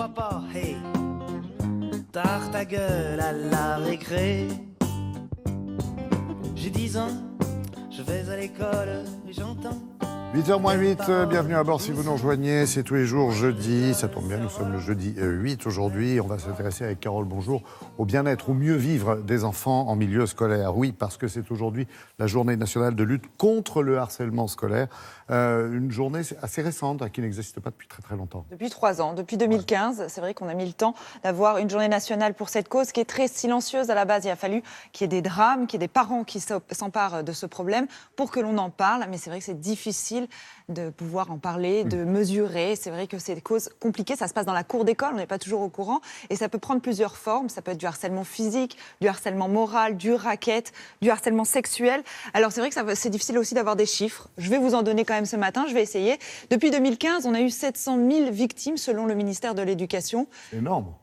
vois pas, hey, tard ta gueule à la récré. J'ai 10 ans, je vais à l'école et j'entends 8h moins 8, bienvenue à bord si vous nous rejoignez, c'est tous les jours jeudi, ça tombe bien, nous sommes le jeudi 8 aujourd'hui, on va s'intéresser avec Carole Bonjour au bien-être, au mieux vivre des enfants en milieu scolaire. Oui, parce que c'est aujourd'hui la journée nationale de lutte contre le harcèlement scolaire, une journée assez récente qui n'existe pas depuis très très longtemps. Depuis 3 ans, depuis 2015, c'est vrai qu'on a mis le temps d'avoir une journée nationale pour cette cause qui est très silencieuse à la base. Il a fallu qu'il y ait des drames, qu'il y ait des parents qui s'emparent de ce problème pour que l'on en parle, mais c'est vrai que c'est difficile de pouvoir en parler, de mesurer. C'est vrai que c'est des causes compliquées, ça se passe dans la cour d'école, on n'est pas toujours au courant, et ça peut prendre plusieurs formes. Ça peut être du harcèlement physique, du harcèlement moral, du racket, du harcèlement sexuel. Alors c'est vrai que c'est difficile aussi d'avoir des chiffres. Je vais vous en donner quand même ce matin, je vais essayer. Depuis 2015, on a eu 700 000 victimes selon le ministère de l'Éducation. C'est énorme.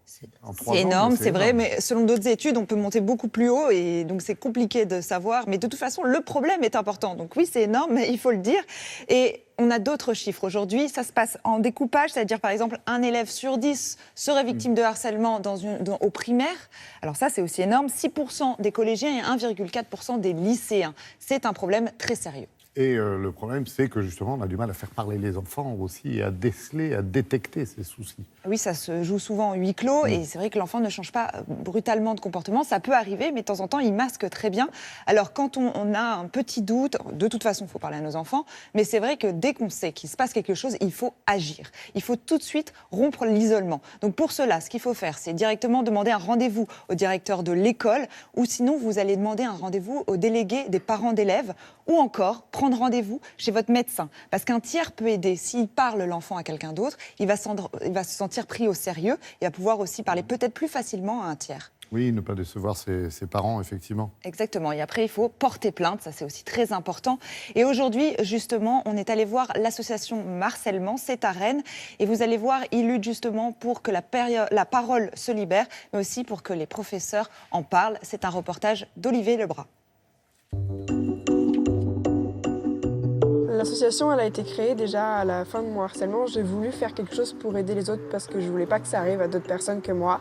C'est énorme, c'est vrai, mais selon d'autres études, on peut monter beaucoup plus haut et donc c'est compliqué de savoir. Mais de toute façon, le problème est important. Donc oui, c'est énorme, mais il faut le dire. Et on a d'autres chiffres aujourd'hui. Ça se passe en découpage, c'est-à-dire par exemple, un élève sur 10 serait victime de harcèlement au primaire. Alors ça, c'est aussi énorme. 6% des collégiens et 1,4% des lycéens. C'est un problème très sérieux. Et le problème, c'est que justement, on a du mal à faire parler les enfants aussi et à déceler, à détecter ces soucis. Oui, ça se joue souvent en huis clos et c'est vrai que l'enfant ne change pas brutalement de comportement. Ça peut arriver, mais de temps en temps, il masque très bien. Alors, quand on a un petit doute, de toute façon, il faut parler à nos enfants, mais c'est vrai que dès qu'on sait qu'il se passe quelque chose, il faut agir. Il faut tout de suite rompre l'isolement. Donc, pour cela, ce qu'il faut faire, c'est directement demander un rendez-vous au directeur de l'école ou sinon, vous allez demander un rendez-vous au délégué des parents d'élèves ou encore prendre rendez-vous chez votre médecin. Parce qu'un tiers peut aider. S'il parle l'enfant à quelqu'un d'autre, il va se sentir pris au sérieux et va pouvoir aussi parler peut-être plus facilement à un tiers. Oui, ne pas décevoir ses parents, effectivement. Exactement. Et après, il faut porter plainte. Ça, c'est aussi très important. Et aujourd'hui, justement, on est allé voir l'association Harcèlement. C'est à Rennes. Et vous allez voir, ils luttent justement pour que la parole se libère, mais aussi pour que les professeurs en parlent. C'est un reportage d'Olivier Lebras. L'association, elle a été créée déjà à la fin de mon harcèlement. J'ai voulu faire quelque chose pour aider les autres parce que je voulais pas que ça arrive à d'autres personnes que moi.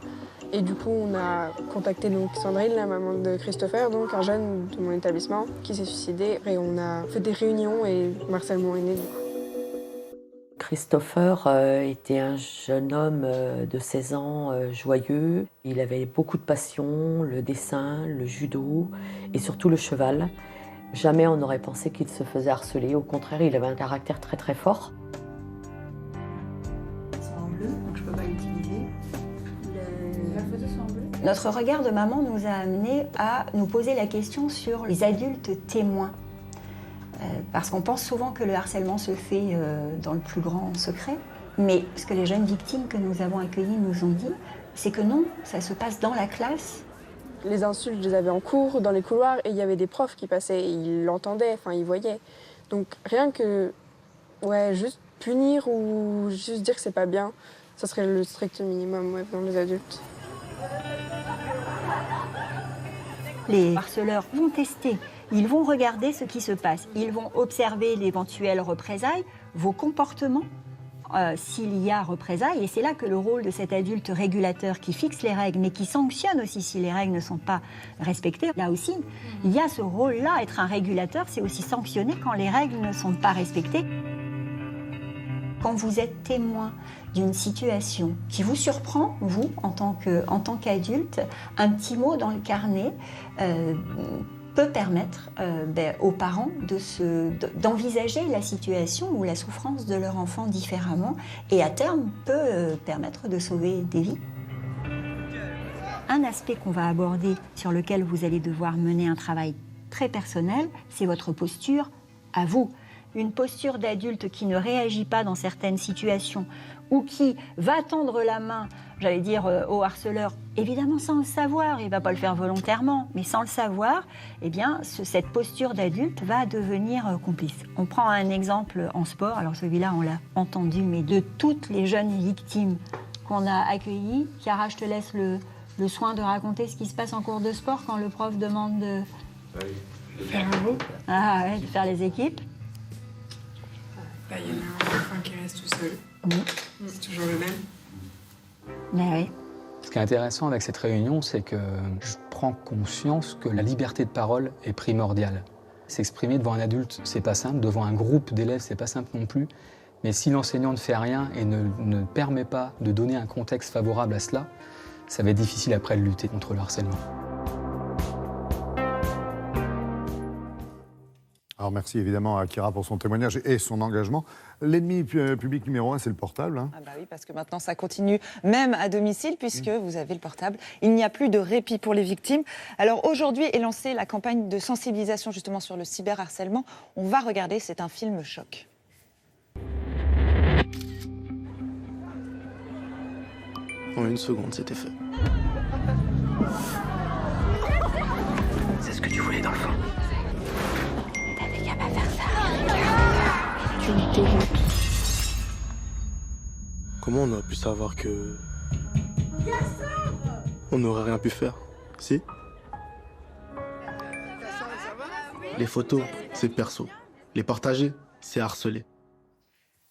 Et du coup, on a contacté donc Sandrine, la maman de Christopher, donc un jeune de mon établissement, qui s'est suicidé. Et on a fait des réunions et le harcèlement est né. Christopher était un jeune homme de 16 ans, joyeux. Il avait beaucoup de passion, le dessin, le judo et surtout le cheval. Jamais on n'aurait pensé qu'il se faisait harceler. Au contraire, il avait un caractère très très fort. Ils sont en bleu, donc je ne peux pas l'utiliser. La photo sont en bleu. Notre regard de maman nous a amené à nous poser la question sur les adultes témoins. Parce qu'on pense souvent que le harcèlement se fait dans le plus grand secret. Mais ce que les jeunes victimes que nous avons accueillies nous ont dit, c'est que non, ça se passe dans la classe. Les insultes, je les avais en cours, dans les couloirs, et il y avait des profs qui passaient, et ils l'entendaient, enfin ils voyaient. Donc rien que, juste punir ou juste dire que c'est pas bien, ça serait le strict minimum dans les adultes. Les harceleurs vont tester, ils vont regarder ce qui se passe, ils vont observer l'éventuelle représailles, vos comportements. S'il y a représailles, et c'est là que le rôle de cet adulte régulateur qui fixe les règles, mais qui sanctionne aussi si les règles ne sont pas respectées, là aussi, il y a ce rôle-là, être un régulateur, c'est aussi sanctionner quand les règles ne sont pas respectées. Quand vous êtes témoin d'une situation qui vous surprend, vous, en tant qu'adulte, un petit mot dans le carnet peut permettre aux parents d'envisager la situation ou la souffrance de leur enfant différemment et à terme peut permettre de sauver des vies. Un aspect qu'on va aborder sur lequel vous allez devoir mener un travail très personnel, c'est votre posture à vous. Une posture d'adulte qui ne réagit pas dans certaines situations ou qui va tendre la main, j'allais dire, au harceleur, évidemment sans le savoir, il ne va pas le faire volontairement, mais sans le savoir, eh bien, cette posture d'adulte va devenir complice. On prend un exemple en sport, alors celui-là, on l'a entendu, mais de toutes les jeunes victimes qu'on a accueillies, Chiara, je te laisse le soin de raconter ce qui se passe en cours de sport quand le prof demande de faire un groupe, de faire les équipes. Là, il y en a un enfin qui reste tout seul. C'est toujours le même. Mais oui. Ce qui est intéressant avec cette réunion, c'est que je prends conscience que la liberté de parole est primordiale. S'exprimer devant un adulte, c'est pas simple. Devant un groupe d'élèves, c'est pas simple non plus. Mais si l'enseignant ne fait rien et ne permet pas de donner un contexte favorable à cela, ça va être difficile après de lutter contre le harcèlement. Alors merci évidemment à Kira pour son témoignage et son engagement. L'ennemi public numéro 1, c'est le portable. Hein. Ah bah oui, parce que maintenant ça continue même à domicile puisque vous avez le portable. Il n'y a plus de répit pour les victimes. Alors aujourd'hui est lancée la campagne de sensibilisation justement sur le cyberharcèlement. On va regarder, c'est un film choc. En 1 seconde, c'était fait. C'est ce que tu voulais dans le fond. Tu me dégoûtes. Comment on aurait pu savoir que... On n'aurait rien pu faire, si? Les photos, c'est perso. Les partager, c'est harceler.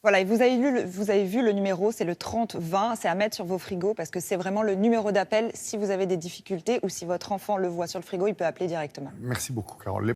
Voilà, et vous avez vu le numéro, c'est le 3020, c'est à mettre sur vos frigos parce que c'est vraiment le numéro d'appel si vous avez des difficultés ou si votre enfant le voit sur le frigo, il peut appeler directement. Merci beaucoup, Carole.